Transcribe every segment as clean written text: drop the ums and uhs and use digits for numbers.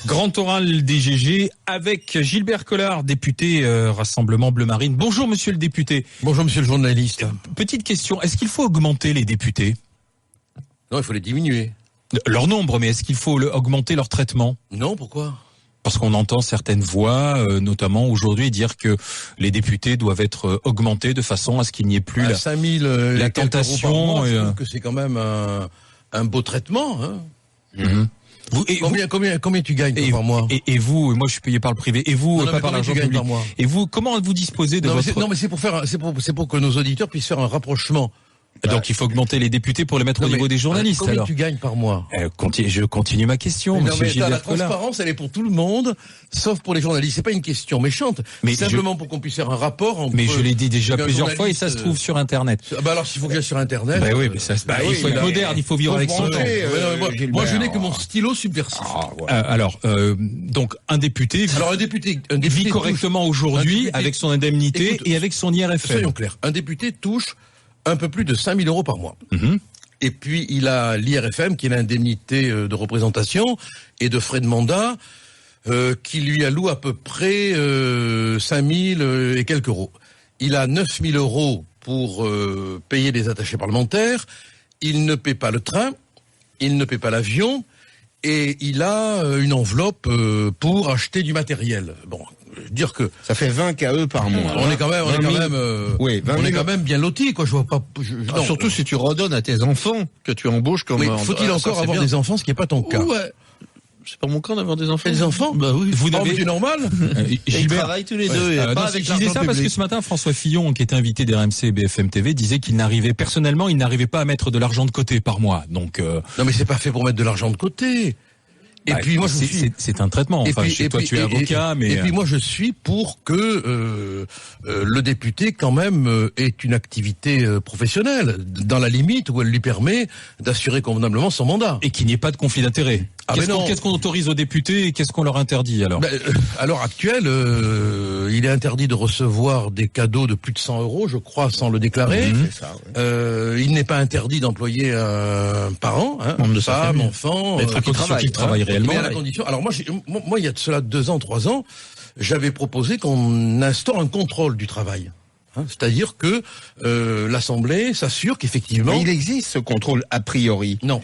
Grand oral des GG avec Gilbert Collard, député Rassemblement Bleu Marine. Bonjour monsieur le député. Bonjour monsieur le journaliste. Petite question, est-ce qu'il faut augmenter les députés? Non, il faut les diminuer. Leur nombre, mais est-ce qu'il faut augmenter leur traitement? Non, pourquoi? Parce qu'on entend certaines voix, notamment aujourd'hui, dire que les députés doivent être augmentés de façon à ce qu'il n'y ait plus 5000 la tentation. Je trouve que c'est quand même un beau traitement. Hein. Mm-hmm. Combien tu gagnes par mois? Et vous, moi je suis payé par le privé. Et vous, non, pas par l'argent public. Et vous, comment vous disposez de votre... Non, mais c'est pour que nos auditeurs puissent faire un rapprochement. Donc il faut augmenter les députés pour les mettre au niveau des journalistes. Combien tu gagnes par mois? Je continue ma question, monsieur Gilbert La Collard. transparence, elle est pour tout le monde, sauf pour les journalistes. C'est pas une question méchante, mais simplement pour qu'on puisse faire un rapport entre... Mais je l'ai dit déjà plusieurs fois et ça se trouve sur Internet. Bah alors s'il faut que j'aille sur Internet... oui, mais ça, il faut être moderne, il faut vivre avec son temps. Moi je n'ai que mon stylo subversif. Donc un député vit correctement aujourd'hui avec son indemnité et avec son IRFM. Soyons clairs, un député touche un peu plus de 5000 € par mois. Mm-hmm. Et puis, il a l'IRFM, qui est l'indemnité de représentation et de frais de mandat, qui lui alloue à peu près 5000 et quelques euros. Il a 9000 € pour payer les attachés parlementaires. Il ne paie pas le train, il ne paie pas l'avion, et il a une enveloppe pour acheter du matériel. Bon, je veux dire que ça fait 20 KE par mois. On est quand même bien lotis, quoi. Je vois pas. Surtout si tu redonnes à tes enfants que tu embauches comme. Oui, faut-il encore avoir des enfants, ce qui n'est pas ton cas? Ouais. C'est pas mon cas d'avoir des enfants. Des enfants? Bah oui. Vous n'avez du normal? Ils travaillent tous les deux. Je disais ça parce que ce matin, François Fillon, qui était invité d'RMC et BFM TV, disait qu'il n'arrivait pas à mettre de l'argent de côté par mois. Donc. Non, mais c'est pas fait pour mettre de l'argent de côté. Et puis moi c'est un traitement. Enfin, toi tu es avocat, mais et puis moi je suis pour que le député quand même ait une activité professionnelle dans la limite où elle lui permet d'assurer convenablement son mandat et qu'il n'y ait pas de conflit d'intérêt. Qu'est-ce qu'on autorise aux députés et qu'est-ce qu'on leur interdit alors? À l'heure actuelle, il est interdit de recevoir des cadeaux de plus de 100 €, je crois, sans le déclarer. C'est ça, ouais. Il n'est pas interdit d'employer un parent, femme, enfant, qui travaille réellement. Mais à la condition. Alors moi, il y a de cela 2 ans, 3 ans, j'avais proposé qu'on instaure un contrôle du travail. C'est-à-dire que l'Assemblée s'assure qu'effectivement... Mais il existe ce contrôle a priori. Non.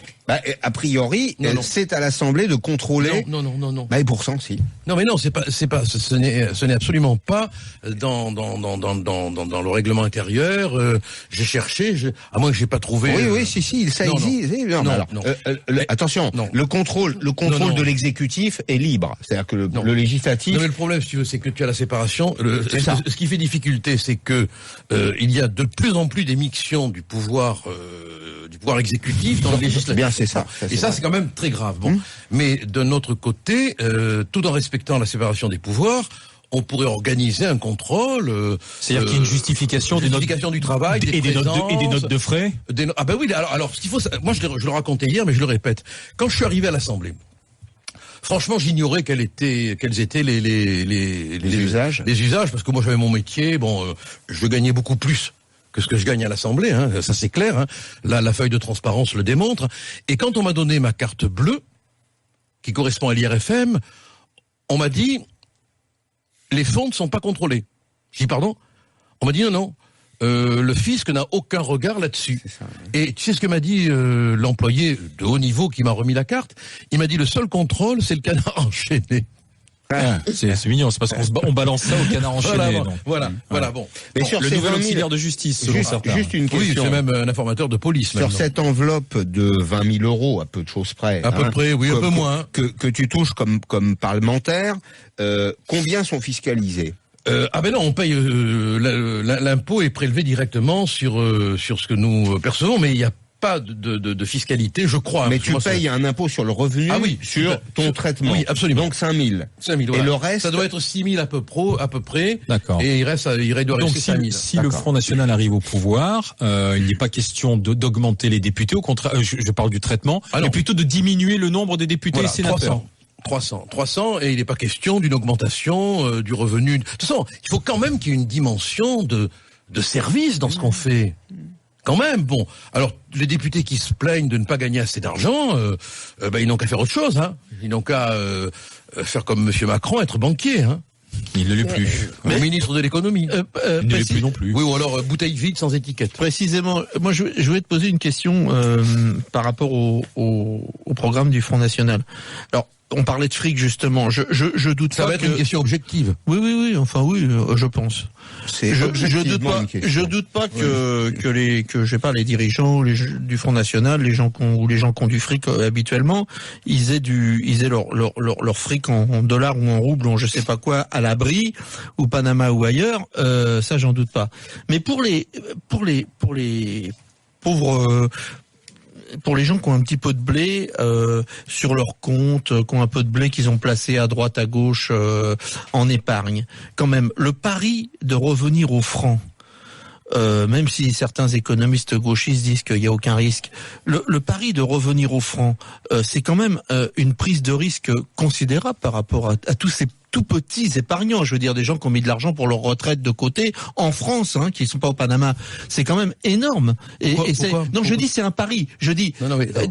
A priori, c'est à l'Assemblée de contrôler... Non. Et pourtant, si. Non, mais non, ce n'est absolument pas dans le règlement intérieur. J'ai cherché, à moins que j'ai pas trouvé... Oui, si, ça existe. Attention, le contrôle de l'exécutif est libre. C'est-à-dire que le législatif... Non, mais le problème, si tu veux, c'est que tu as la séparation. Ce qui fait difficulté, c'est que il y a de plus en plus d'émictions du pouvoir exécutif dans le législatif. Bien, c'est ça. Et ça, c'est quand même très grave. Bon, mais d'un autre côté, tout en respectant la séparation des pouvoirs, on pourrait organiser un contrôle. C'est-à-dire qu'il y a une justification du travail, et des notes de frais. Ah ben oui. Alors, ce qu'il faut, moi, je le racontais hier, mais je le répète. Quand je suis arrivé à l'Assemblée, franchement, j'ignorais quels étaient les usages. Les usages, parce que moi, j'avais mon métier. Bon, je gagnais beaucoup plus que ce que je gagne à l'Assemblée. Ça, c'est clair. Là, la feuille de transparence le démontre. Et quand on m'a donné ma carte bleue, qui correspond à l'IRFM, on m'a dit les fonds ne sont pas contrôlés. J'ai dit pardon. On m'a dit non. Le fisc n'a aucun regard là-dessus. Ça, oui. Et tu sais ce que m'a dit l'employé de haut niveau qui m'a remis la carte? Il m'a dit le seul contrôle, c'est le canard enchaîné. C'est mignon, c'est parce qu'on balance ça au canard enchaîné. Voilà, bon. Mais sur le nouvel auxiliaire de justice, selon certains. Juste une question. Oui, c'est même un informateur de police. Sur cette enveloppe de 20 000 €, à peu de choses près. À peu près, oui, un peu moins. Que tu touches comme parlementaire, combien sont fiscalisés? Non, on paye l'impôt est prélevé directement sur ce que nous percevons, mais il y a pas de fiscalité, je crois. Mais tu payes un impôt sur le revenu, sur ton traitement. Oui, absolument. Donc 5 000. 5 000, Et le reste, ça doit être 6 000 à peu près. D'accord. Et il doit rester 5 000. Si le Front National arrive au pouvoir, il n'est pas question d'augmenter les députés. Au contraire, je parle du traitement, mais plutôt de diminuer le nombre des députés et sénateurs. 300, et il n'est pas question d'une augmentation du revenu. De toute façon, il faut quand même qu'il y ait une dimension de service dans ce qu'on fait. Quand même, bon. Alors, les députés qui se plaignent de ne pas gagner assez d'argent, ils n'ont qu'à faire autre chose, hein. Ils n'ont qu'à faire comme Monsieur Macron, être banquier, hein. Il ne l'est plus. Mais ministre de l'économie. Il ne l'est plus non plus. Oui, ou alors bouteille vide sans étiquette. Précisément, moi je voulais te poser une question par rapport au programme du Front National. Alors, on parlait de fric justement. Je doute ça pas va être une question objective. Oui. Enfin oui, je pense. Je doute pas que les dirigeants du Front National, les gens qui ont du fric habituellement, ils aient leur fric en dollars ou en roubles ou en je sais pas quoi à l'abri ou Panama ou ailleurs. Ça j'en doute pas. Mais pour les pauvres. Pour les gens qui ont un petit peu de blé sur leur compte, qui ont un peu de blé qu'ils ont placé à droite, à gauche en épargne, quand même, le pari de revenir au franc, même si certains économistes gauchistes disent qu'il n'y a aucun risque, le pari de revenir au franc, c'est quand même une prise de risque considérable par rapport à tous ces tout petits épargnants, je veux dire des gens qui ont mis de l'argent pour leur retraite de côté en France, hein, qui ne sont pas au Panama. C'est quand même énorme. Je dis c'est un pari. Je dis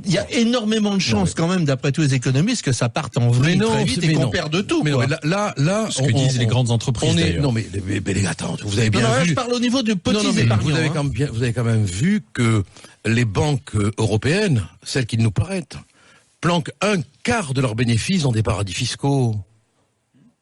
il y a énormément de chances quand même, d'après tous les économistes, que ça parte en vrille très vite et qu'on perde tout. Mais là, ce que disent les grandes entreprises. Attends, vous avez bien vu. Je parle au niveau de petits épargnants. Vous avez quand même vu que les banques européennes, celles qui nous paraissent, planquent un quart de leurs bénéfices dans des paradis fiscaux.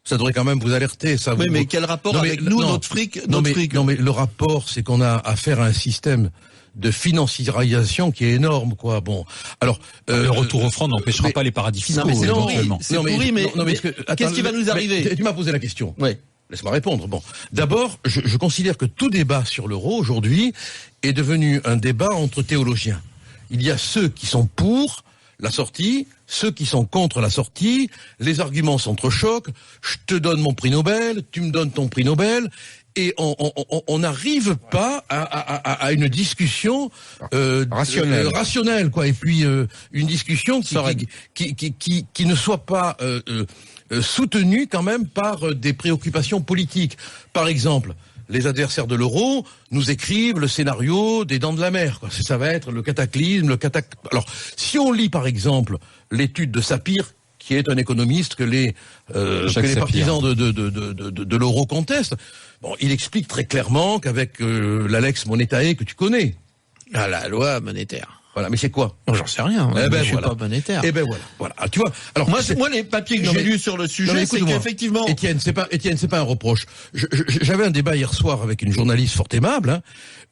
Ça devrait quand même vous alerter, ça. Oui, mais quel rapport avec nous, notre fric? Non, mais le rapport, c'est qu'on a affaire à un système de financiarisation qui est énorme, quoi. Bon, alors le retour au franc n'empêchera pas les paradis fiscaux. Éventuellement. Qu'est-ce qui va nous arriver? Tu m'as posé la question. Oui. Laisse-moi répondre. Bon, d'abord, je considère que tout débat sur l'euro aujourd'hui est devenu un débat entre théologiens. Il y a ceux qui sont pour la sortie, ceux qui sont contre la sortie, les arguments s'entrechoquent, je te donne mon prix Nobel, tu me donnes ton prix Nobel, et on n'arrive pas à une discussion rationnelle, quoi. Et puis une discussion qui ne soit pas soutenue quand même par des préoccupations politiques. Par exemple, les adversaires de l'euro nous écrivent le scénario des dents de la mer, quoi. Ça va être le cataclysme, Alors, si on lit par exemple l'étude de Sapir, qui est un économiste que les partisans de l'euro contestent, bon, il explique très clairement qu'avec la Lex Monetae que tu connais, la loi monétaire. Voilà, mais c'est quoi? J'en sais rien. Je suis pas monétaire. Voilà. Tu vois. Alors moi, les papiers que j'ai lus sur le sujet, c'est qu'effectivement. Étienne, c'est pas un reproche. J'avais un débat hier soir avec une journaliste fort aimable. Hein.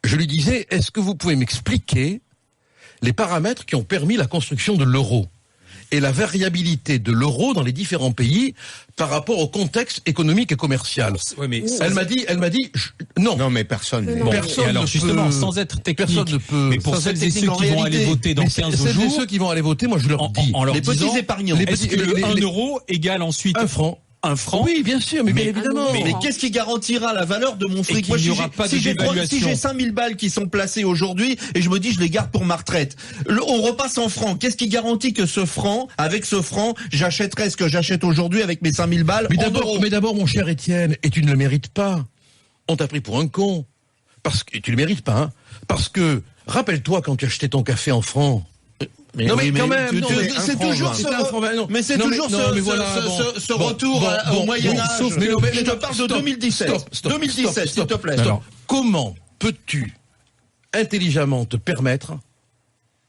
Je lui disais, est-ce que vous pouvez m'expliquer les paramètres qui ont permis la construction de l'euro et la variabilité de l'euro dans les différents pays par rapport au contexte économique et commercial. Oui, mais elle m'a dit non. Non, mais personne. Personne. Et alors justement, sans être technique, personne ne peut. Mais pour celles et ceux qui vont aller voter dans 15 jours, celles et ceux qui vont aller voter, moi je leur dis, en leur les disant, petits épargnants, est-ce que le 1 euro égale ensuite un franc? Oui, bien sûr, mais bien évidemment. Mais qu'est-ce qui garantira la valeur de mon fric? Moi, si j'ai 5000 balles qui sont placées aujourd'hui et je me dis je les garde pour ma retraite, on repasse en francs. Qu'est-ce qui garantit que avec ce franc, j'achèterai ce que j'achète aujourd'hui avec mes 5000 balles en euros? Mais d'abord, mon cher Étienne, et tu ne le mérites pas. On t'a pris pour un con. Parce que tu le mérites pas, hein. Parce que, rappelle-toi quand tu achetais ton café en francs. Mais c'est toujours ce retour au Moyen-Âge. Je te parle de 2017. 2017, s'il te plaît. Comment peux-tu intelligemment te permettre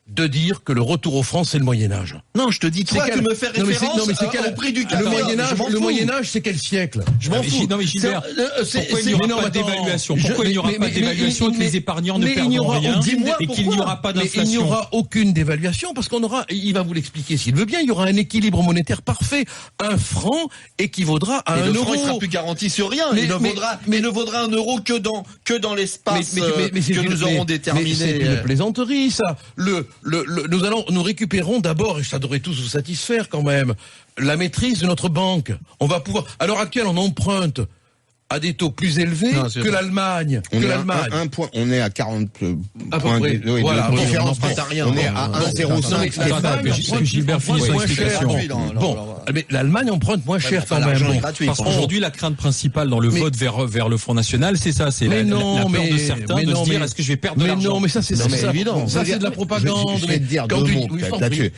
de dire que le retour au franc, c'est le Moyen-Âge? Non, je te dis, toi, tu me fais référence au prix du café. Le Moyen-Âge, c'est quel siècle? Je m'en fous. Non, mais Gilbert, pourquoi il n'y aura pas d'évaluation? Pourquoi il n'y aura pas d'évaluation et que les épargnants ne perdront rien et qu'il n'y aura pas d'inflation? Il n'y aura aucune dévaluation parce il va vous l'expliquer s'il veut bien, il y aura un équilibre monétaire parfait. Un franc équivaudra à un euro. Le franc, il sera plus garanti sur rien. Il ne vaudra un euro que dans l'espace que nous aurons déterminé. C'est une plaisanterie, ça. Nous récupérons d'abord, et ça devrait tous vous satisfaire quand même, la maîtrise de notre banque. On va pouvoir, à l'heure actuelle, on emprunte à des taux plus élevés que l'Allemagne. On est à 40 à peu près. Voilà. On est à 1,05. Gilbert finit son explication. Bon, mais l'Allemagne emprunte moins cher quand même. Parce qu'aujourd'hui, la crainte principale dans le vote vers le Front National, c'est ça, c'est la peur de certains de se dire est-ce que je vais perdre de l'argent. Non, mais ça c'est évident. Ça c'est de la propagande. Je vais te dire deux mots là-dessus.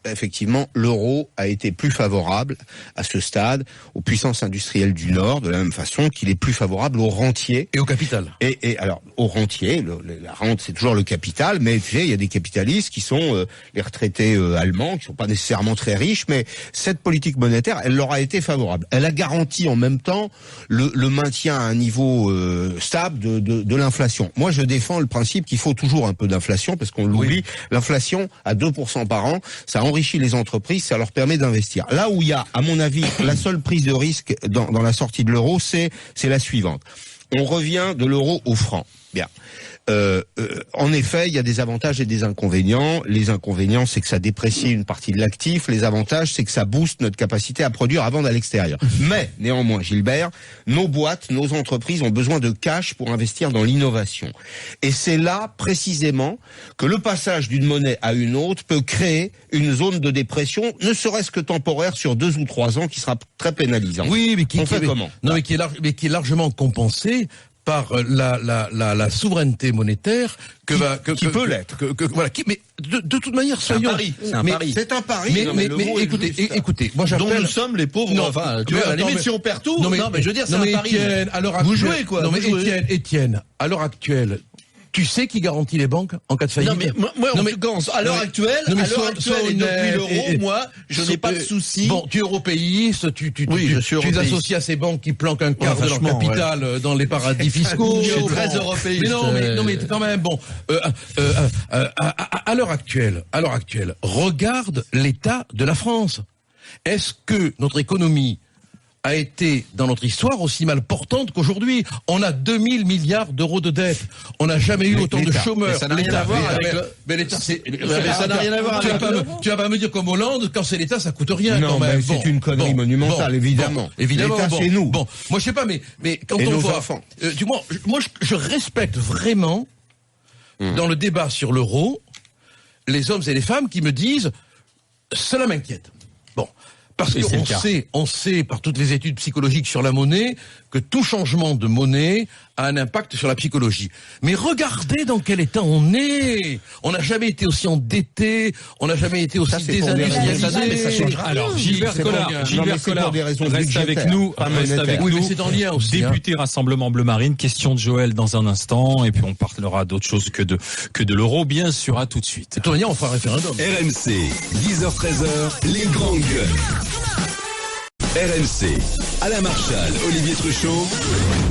Effectivement, l'euro a été plus favorable à ce stade aux puissances industrielles du Nord, de la même façon qu'il est plus favorable aux rentiers. Et au capital. Et alors, aux rentiers, la rente c'est toujours le capital, mais tu sais, il y a des capitalistes qui sont les retraités allemands, qui sont pas nécessairement très riches, mais cette politique monétaire, elle leur a été favorable. Elle a garanti en même temps le maintien à un niveau stable de l'inflation. Moi, je défends le principe qu'il faut toujours un peu d'inflation, parce qu'on l'oublie, l'inflation à 2% par an, ça enrichit les entreprises, ça leur permet d'investir. Là où il y a, à mon avis, la seule prise de risque dans la sortie de l'euro, c'est la suivante. On revient de l'euro au franc. Bien. En effet, il y a des avantages et des inconvénients. Les inconvénients, c'est que ça déprécie une partie de l'actif. Les avantages, c'est que ça booste notre capacité à produire, à vendre à l'extérieur. Mais, néanmoins, Gilbert, nos boîtes, nos entreprises ont besoin de cash pour investir dans l'innovation. Et c'est là, précisément, que le passage d'une monnaie à une autre peut créer une zone de dépression, ne serait-ce que temporaire, sur 2 ou 3 ans, qui sera très pénalisante. Oui, mais qui est largement compensée par la souveraineté monétaire qui peut l'être. Mais de toute manière, soyons. C'est un pari. C'est un pari. Mais écoutez, moi j'appelle. Donc nous sommes les pauvres. Non, enfin, tu vois, à la limite, si on perd tout. Non, mais je veux dire, c'est un pari. Vous jouez quoi. Non, mais Étienne, à l'heure actuelle, tu sais qui garantit les banques en cas de faillite? Non mais moi, à l'heure actuelle, et depuis l'euro, moi, je n'ai pas de souci. Bon, tu es européiste, tu es associé à ces banques qui planquent un quart de leur capital dans les paradis fiscaux. Je suis très européiste. Mais non, mais quand même, bon, à l'heure actuelle, regarde l'état de la France. Est-ce que notre économie a été, dans notre histoire, aussi mal portante qu'aujourd'hui? On a 2000 milliards d'euros de dette. On n'a jamais eu autant de chômeurs. Ça n'a rien à voir avec mais l'État, ça n'a rien à voir avec tu vas pas me dire comme Hollande, quand c'est l'État, ça coûte rien, non, quand même. C'est une connerie monumentale, évidemment. Évidemment. L'État, c'est nous. Bon, moi, je sais pas, mais quand et on nos voit, enfants. moi, je respecte vraiment, dans le débat sur l'euro, les hommes et les femmes qui me disent, cela m'inquiète. Bon. Parce qu'on sait par toutes les études psychologiques sur la monnaie que tout changement de monnaie a un impact sur la psychologie. Mais regardez dans quel état on est. On n'a jamais été aussi endetté, on n'a jamais été aussi désindustrialisé. Alors Gilbert Collard reste avec nous. Oui, mais c'est en lien aussi. Député Rassemblement Bleu Marine. Question de Joël dans un instant, et puis on parlera d'autre chose que de l'euro, bien sûr. À tout de suite. De toute manière, on fera un référendum. RMC, 10h-13h, les grandes gueules. RMC, Alain Marchal, Olivier Truchot,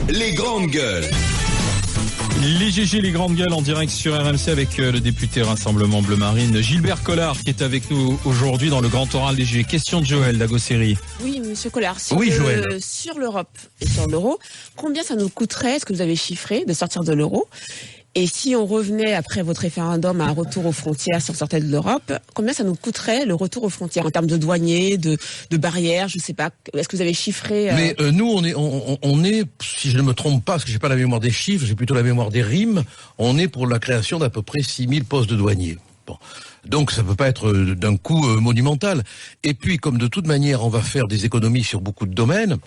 les grandes gueules. Les GG, les grandes gueules en direct sur RMC avec le député Rassemblement Bleu Marine, Gilbert Collard, qui est avec nous aujourd'hui dans le grand oral des GG. Question de Joël d'Agosséry. Oui, monsieur Collard, sur l'Europe et sur l'euro, combien ça nous coûterait, est-ce que vous avez chiffré, de sortir de l'euro? Et si on revenait après votre référendum à un retour aux frontières, si on sortait de l'Europe, combien ça nous coûterait le retour aux frontières en termes de douaniers, de barrières, je sais pas. Est-ce que vous avez chiffré Mais nous, on est, si je ne me trompe pas, parce que j'ai pas la mémoire des chiffres, j'ai plutôt la mémoire des rimes, on est pour la création d'à peu près 6000 postes de douaniers. Bon. Donc ça peut pas être d'un coup monumental. Et puis, comme de toute manière, on va faire des économies sur beaucoup de domaines,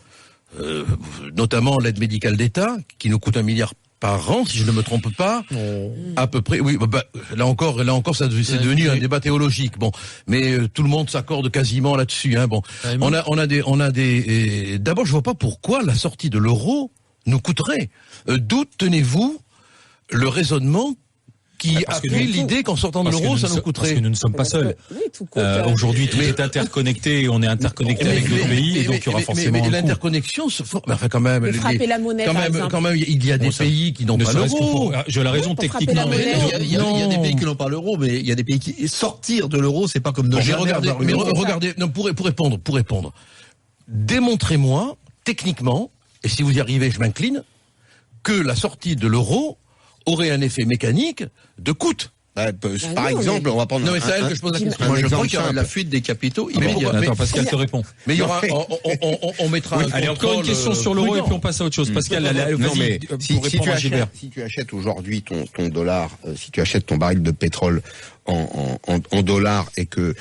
notamment l'aide médicale d'État, qui nous coûte 1 milliard par an, si je ne me trompe pas, à peu près. Oui, là encore, c'est devenu un débat théologique. Bon, mais tout le monde s'accorde quasiment là-dessus. Hein. Bon, on a des. D'abord, je vois pas pourquoi la sortie de l'euro nous coûterait. D'où tenez-vous le raisonnement qui appuie l'idée qu'en sortant de l'euro, ça nous coûterait? Parce que nous ne sommes pas seuls. Aujourd'hui, tout est interconnecté, et on est interconnecté avec d'autres pays, et donc il y aura forcément mais l'interconnexion, enfin quand même, frapper la monnaie, quand même, il y a des pays qui n'ont pas l'euro. Je la raison techniquement. Il y a des pays qui n'ont pas l'euro, mais il y a des pays qui sortir de l'euro, c'est pas comme nos. Regardez, non, pour répondre, démontrez-moi techniquement, et si vous y arrivez, je m'incline, que la sortie de l'euro aurait un effet mécanique de coût. Par exemple, on va prendre. Non, mais c'est à elle que je pose la question. Moi, je crois qu'il y aura la fuite des capitaux immédiate. Attends, Pascal te répond. Mais il y aura, on mettra un Allez, encore une question sur l'euro et puis on passe à autre chose. Pascal, non, mais si tu achètes aujourd'hui ton dollar, si tu achètes ton baril de pétrole en dollars et que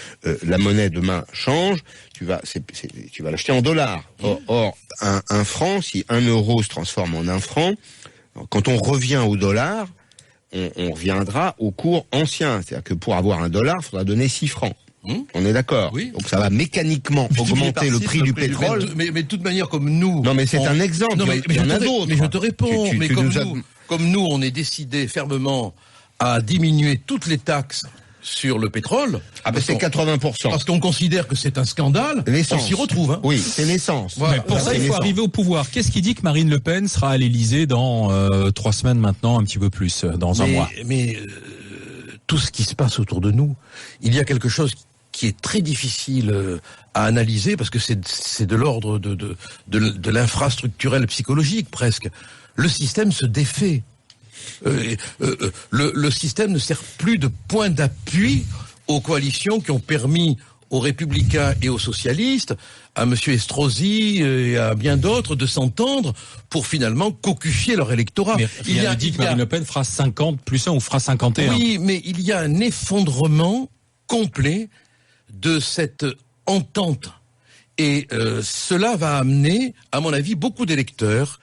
la monnaie demain change, tu vas l'acheter en dollars. Or, un franc, si 1 euro se transforme en 1 franc, quand on revient au dollar, on reviendra au cours ancien. C'est-à-dire que pour avoir 1 dollar, il faudra donner 6 francs. On est d'accord. Oui. Donc ça va mécaniquement augmenter le prix du pétrole. Mais de toute manière, comme nous... Non, mais c'est un exemple. Non, mais il y en a d'autres. Mais je te réponds. Mais comme nous, on est décidé fermement à diminuer toutes les taxes sur le pétrole. Ah ben c'est 80%. Parce qu'on considère que c'est un scandale. On s'y retrouve. Hein. Oui, c'est l'essence. Voilà. Mais pour ça, il faut arriver au pouvoir. Qu'est-ce qui dit que Marine Le Pen sera à l'Élysée dans 3 semaines maintenant, un petit peu plus, dans un mois? Mais tout ce qui se passe autour de nous, il y a quelque chose qui est très difficile à analyser parce que c'est de l'ordre de l'infrastructurel psychologique presque. Le système se défait. Le système ne sert plus de point d'appui aux coalitions qui ont permis aux Républicains et aux socialistes, à M. Estrosi et à bien d'autres de s'entendre pour finalement cocufier leur électorat. Mais il a dit que Marine Le Pen fera 50 plus 1 ou fera 51. Oui, mais il y a un effondrement complet de cette entente. Et cela va amener, à mon avis, beaucoup d'électeurs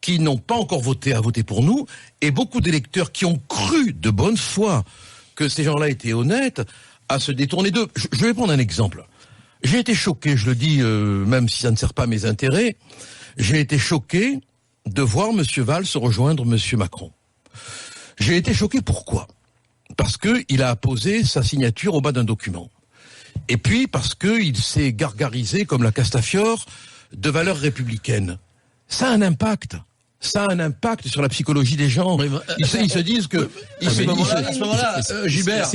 qui n'ont pas encore voté à voter pour nous, et beaucoup d'électeurs qui ont cru de bonne foi que ces gens-là étaient honnêtes, à se détourner d'eux. Je vais prendre un exemple. J'ai été choqué, je le dis, même si ça ne sert pas à mes intérêts, j'ai été choqué de voir M. Valls rejoindre M. Macron. J'ai été choqué, pourquoi? Parce qu'il a apposé sa signature au bas d'un document. Et puis parce qu'il s'est gargarisé, comme la Castafiore, de valeurs républicaines. Ça a un impact. Ça a un impact sur la psychologie des gens. Ils se disent que... À ce moment-là, Gilbert,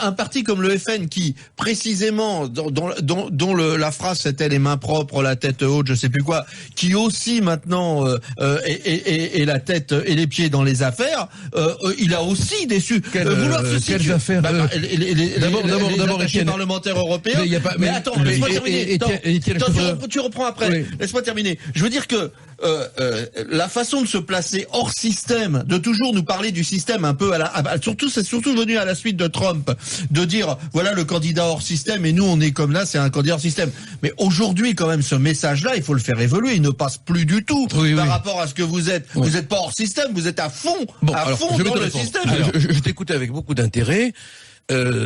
un parti comme le FN qui, précisément, dont la phrase c'était les mains propres, la tête haute, je sais plus quoi, qui aussi maintenant est la tête et les pieds dans les affaires, il a aussi déçu. Quelles affaires? D'abord, les parlementaires européens. Mais attends, laisse-moi terminer. Tu reprends après. Oui. Laisse-moi terminer. Je veux dire que la façon de se placer hors système, de toujours nous parler du système un peu c'est surtout venu à la suite de Trump, de dire voilà le candidat hors système et nous on est comme là, c'est un candidat hors système. Mais aujourd'hui quand même ce message-là, il faut le faire évoluer, il ne passe plus du tout par rapport à ce que vous êtes. Oui. Vous n'êtes pas hors système, vous êtes à fond dans le système. Je t'écoutais avec beaucoup d'intérêt.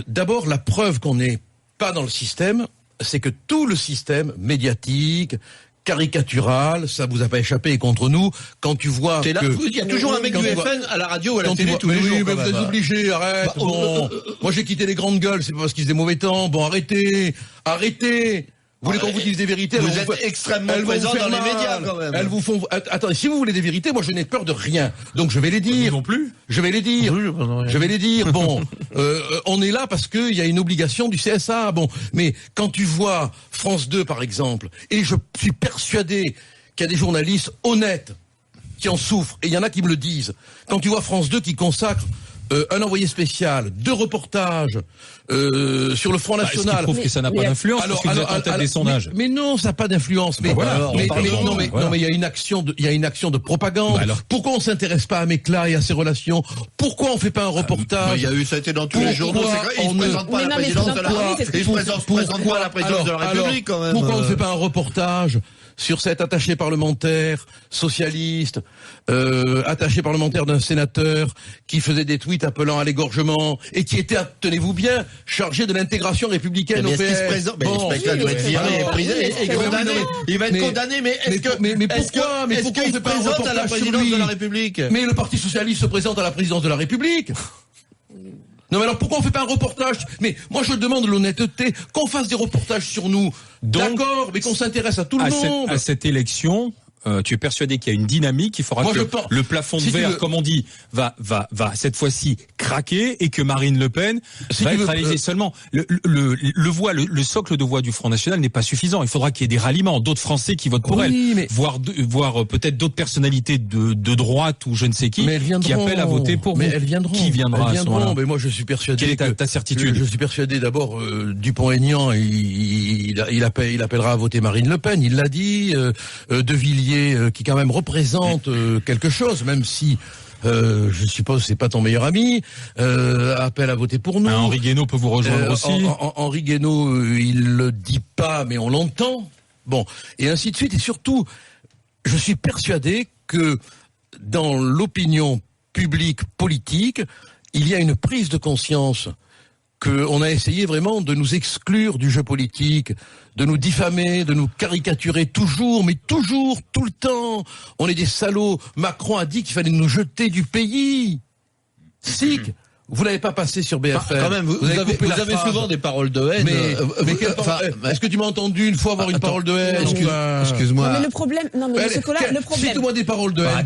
D'abord, la preuve qu'on n'est pas dans le système, c'est que tout le système médiatique, caricatural, ça vous a pas échappé, et contre nous, quand tu vois que... Il y a toujours un mec du FN à la radio ou à la télé tous les jours. Oui, mais vous êtes obligés, arrête. Moi j'ai quitté les grandes gueules, c'est pas parce qu'ils faisaient mauvais temps. Bon, arrêtez. Vous voulez qu'on vous dise des vérités? Vous êtes extrêmement présent dans les médias, quand même. Elles vous font... Attendez, si vous voulez des vérités, moi je n'ai peur de rien. Donc je vais les dire. Non plus. Je vais les dire. Je vais les dire. Bon, on est là parce qu'il y a une obligation du CSA. Bon, mais quand tu vois France 2, par exemple, et je suis persuadé qu'il y a des journalistes honnêtes qui en souffrent, et il y en a qui me le disent. Quand tu vois France 2 qui consacre un envoyé spécial, 2 reportages sur le Front National. Ce qui prouve que ça n'a pas d'influence, parce que vous êtes en tête des sondages. Mais non, ça n'a pas d'influence. Mais voilà. Mais il y a une action de propagande. Pourquoi on s'intéresse pas à Méclat et à ses relations? Pourquoi on fait pas un reportage? Ça a été dans tous les journaux. Il se présente pas à la présidence de la République. Il se présente pas à la présidence de la République, quand même. Pourquoi on ne fait pas un reportage sur cet attaché parlementaire socialiste, attaché parlementaire d'un sénateur qui faisait des tweets appelant à l'égorgement et qui était, tenez-vous bien, chargé de l'intégration républicaine au PS. Il doit être viré et condamné. Il va être condamné, mais pourquoi il se présente à la présidence de la République? Mais le Parti socialiste se présente à la présidence de la République. Non mais alors pourquoi on fait pas un reportage? Mais moi je demande l'honnêteté, qu'on fasse des reportages sur nous. D'accord, mais qu'on s'intéresse à tout le monde. À cette élection, tu es persuadé qu'il y a une dynamique qui fera que le plafond de verre, comme on dit, va cette fois-ci craquer et que Marine Le Pen va être réalisée. Seulement, le socle de voix du Front National n'est pas suffisant. Il faudra qu'il y ait des ralliements, d'autres Français qui votent pour elle, voire peut-être d'autres personnalités de droite ou je ne sais qui appellent à voter pour vous. Mais elles viendront. Qui viendra à ce moment-là? Mais moi, je suis persuadé. Quelle est ta certitude? Je suis persuadé d'abord, Dupont-Aignan, il appellera à voter Marine Le Pen. Il l'a dit. De Villiers, qui quand même représente quelque chose, même si je suppose c'est pas ton meilleur ami, appelle à voter pour nous. Henri Guénaud peut vous rejoindre aussi. Henri Guénaud, il le dit pas, mais on l'entend. Bon, et ainsi de suite. Et surtout, je suis persuadé que dans l'opinion publique politique, il y a une prise de conscience qu'on a essayé vraiment de nous exclure du jeu politique, de nous diffamer, de nous caricaturer toujours, mais toujours, tout le temps. On est des salauds. Macron a dit qu'il fallait nous jeter du pays. SIC. Vous l'avez pas passé sur BFM. Quand même, vous avez souvent des paroles de haine. Est-ce que tu m'as entendu une fois avoir une parole de haine? Excuse-moi. Non, mais le problème, le problème. Cite-moi des paroles de haine.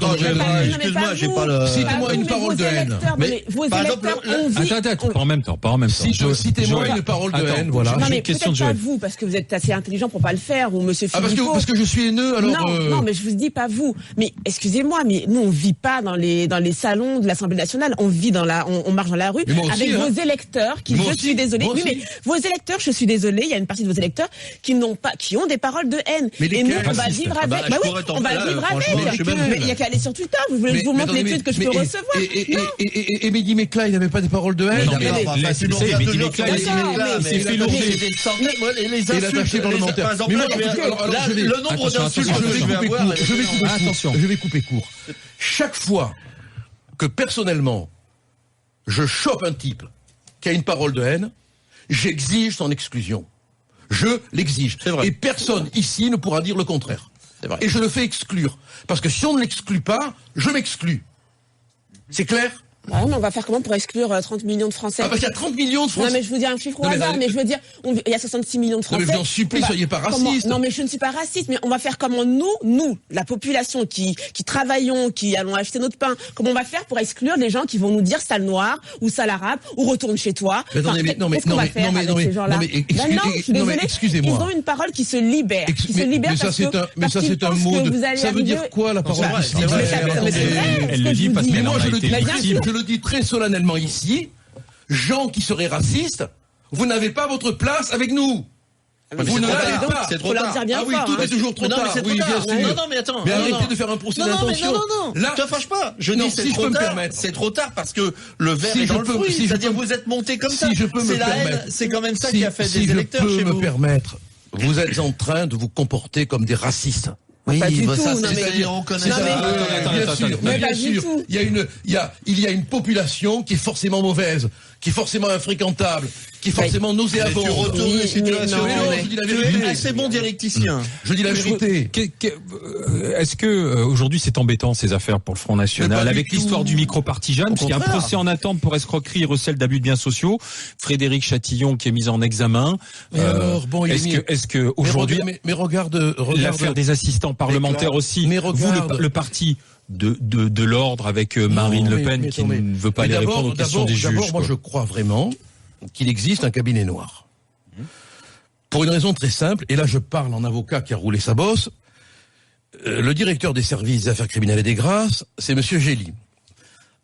Excuse-moi, j'ai pas le. Cite-moi une parole de haine. Mais vos électeurs ont vu. Attends, pas en même temps. Citez-moi une parole de haine, voilà. Non, mais peut-être pas vous, parce que vous êtes assez intelligent pour pas le faire, ou monsieur Philippot. Parce que je suis haineux, alors. Non, mais je vous dis pas vous. Mais excusez-moi, mais nous on vit pas dans les salons de l'Assemblée nationale. On vit on marche dans la rue avec vos électeurs qui, je suis désolée. Oui, mais vos électeurs, je suis désolée, il y a une partie de vos électeurs qui ont des paroles de haine. Et nous, on va vivre avec. Bah oui, on va vivre avec. Mais il y a qu'à aller sur Twitter. Vous voulez que je vous montre l'étude que je peux recevoir? Et Mehdi Mekla, il n'avait pas des paroles de haine. Mehdi Mekla, il s'est fait lourder. Les insultes parlementaires. Le nombre d'insultes que je vais avoir. Je vais couper court. Chaque fois que personnellement je chope un type qui a une parole de haine, j'exige son exclusion. Je l'exige. Et personne ici ne pourra dire le contraire. Et je le fais exclure. Parce que si on ne l'exclut pas, je m'exclus. C'est clair ? Bah non, on va faire comment pour exclure 30 millions de Français? Parce qu'il y a 30 millions de Français. Non, mais je vous dis un chiffre au hasard, mais je veux dire, il y a 66 millions de Français. Non, mais je vous en supplie, soyez pas raciste. Non, mais je ne suis pas raciste, mais on va faire comment nous, la population qui travaillons, qui allons acheter notre pain, comment on va faire pour exclure les gens qui vont nous dire sale noir, ou sale arabe, ou retourne chez toi? Qu'est-ce qu'on va faire avec ces gens-là? Non, excusez-moi. Ils ont une parole qui se libère. Mais ça, c'est un mot de... Ça veut dire quoi, la parole qui se libère? Elle le dit parce qu'elle en a été victime. Je le dis très solennellement ici, gens qui seraient racistes, vous n'avez pas votre place avec nous. Vous ne l'avez pas. C'est trop tard. Ah oui, tout est toujours trop tard. Oui, bien sûr. Non, mais attends. Mais arrêtez de faire un procès d'intention. Non. Là, te fâche pas. Je dis c'est trop tard. C'est trop tard parce que le verre est dans le fruit. C'est-à-dire vous êtes monté comme ça. C'est la haine. C'est quand même ça qui a fait des électeurs chez vous. Si je peux me permettre, vous êtes en train de vous comporter comme des racistes. Oui, pas du tout, ça, non, mais on connaît non, ça. Mais bien sûr, il y a une population qui est forcément mauvaise, qui est forcément infréquentable, qui est forcément nauséabonde. Tu retournes les situations. Je dis la vérité. Tu es assez bon dialecticien. Je dis la vérité. Est-ce que aujourd'hui c'est embêtant ces affaires pour le Front National avec l'histoire du micro-partisan, parce qu'il y a un procès en attente pour escroquerie et recel d'abus de biens sociaux, Frédéric Chatillon qui est mis en examen. Est-ce que aujourd'hui, mais regarde l'affaire des assistants parlementaires aussi, vous le parti de l'ordre avec Marine Le Pen qui ne veut pas aller répondre aux questions des juges. D'abord, moi je crois vraiment qu'il existe un cabinet noir. Pour une raison très simple, et là je parle en avocat qui a roulé sa bosse, le directeur des services des affaires criminelles et des grâces, c'est monsieur Gély.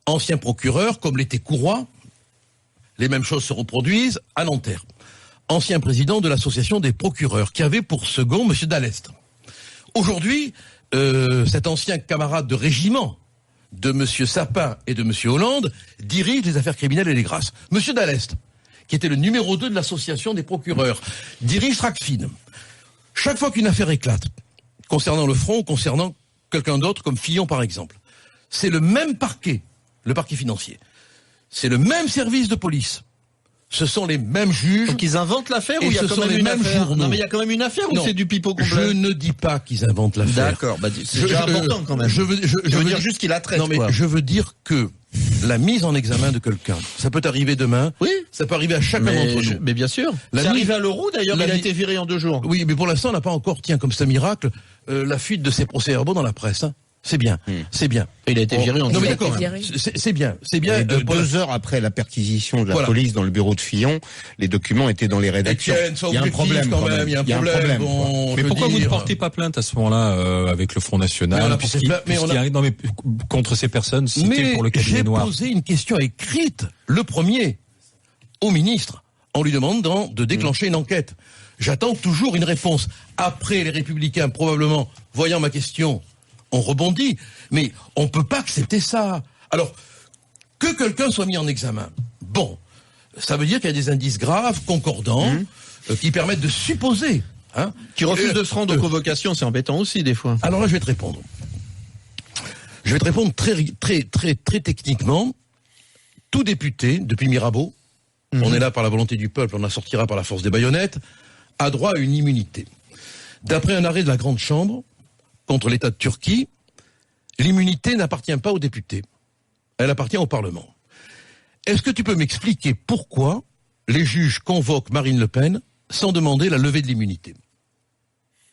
Ancien procureur, comme l'était Courroy, les mêmes choses se reproduisent à Nanterre. Ancien président de l'association des procureurs, qui avait pour second monsieur Dallest. Aujourd'hui, cet ancien camarade de régiment de monsieur Sapin et de monsieur Hollande dirige les affaires criminelles et les grâces. Monsieur Dallest, qui était le numéro 2 de l'association des procureurs, dirige Tracfin. Chaque fois qu'une affaire éclate, concernant le front ou concernant quelqu'un d'autre, comme Fillon par exemple, c'est le même parquet, le parquet financier. C'est le même service de police. Ce sont les mêmes juges. Donc ils inventent l'affaire ou il y a quand même une affaire? Non, mais il y a quand même une affaire ou c'est du pipeau complet? Je ne dis pas qu'ils inventent l'affaire. D'accord, c'est déjà important quand même. Je veux dire juste qu'il la traite. Non, mais je veux dire que la mise en examen de quelqu'un, ça peut arriver demain. Oui. Ça peut arriver à chacun d'entre nous. Mais bien sûr. C'est arrivé à Leroux d'ailleurs, il a été viré en 2 jours. Oui, mais pour l'instant, on n'a pas encore, comme c'est un miracle, la fuite de ces procès-verbaux dans la presse. Hein. C'est bien, c'est bien. Il a été viré en non, mais d'accord, c'est bien, c'est bien. 2 heures après la perquisition de la police dans le bureau de Fillon, les documents étaient dans les rédactions. Il y a un problème quand même. Il y a un problème. Mais pourquoi vous ne portez pas plainte à ce moment-là avec le Front National contre ces personnes citées pour le cabinet noir? J'ai posé une question écrite, le premier, au ministre, en lui demandant de déclencher une enquête. J'attends toujours une réponse. Après, les Républicains, probablement, voyant ma question, on rebondit, mais on peut pas accepter ça. Alors, que quelqu'un soit mis en examen, bon, ça veut dire qu'il y a des indices graves, concordants, qui permettent de supposer. Hein, qui refuse de se rendre aux convocations, c'est embêtant aussi, des fois. Alors là, je vais te répondre. Je vais te répondre très techniquement. Tout député, depuis Mirabeau, on est là par la volonté du peuple, on la sortira par la force des baïonnettes, a droit à une immunité. D'après un arrêt de la Grande Chambre, contre l'État de Turquie, l'immunité n'appartient pas aux députés. Elle appartient au Parlement. Est-ce que tu peux m'expliquer pourquoi les juges convoquent Marine Le Pen sans demander la levée de l'immunité?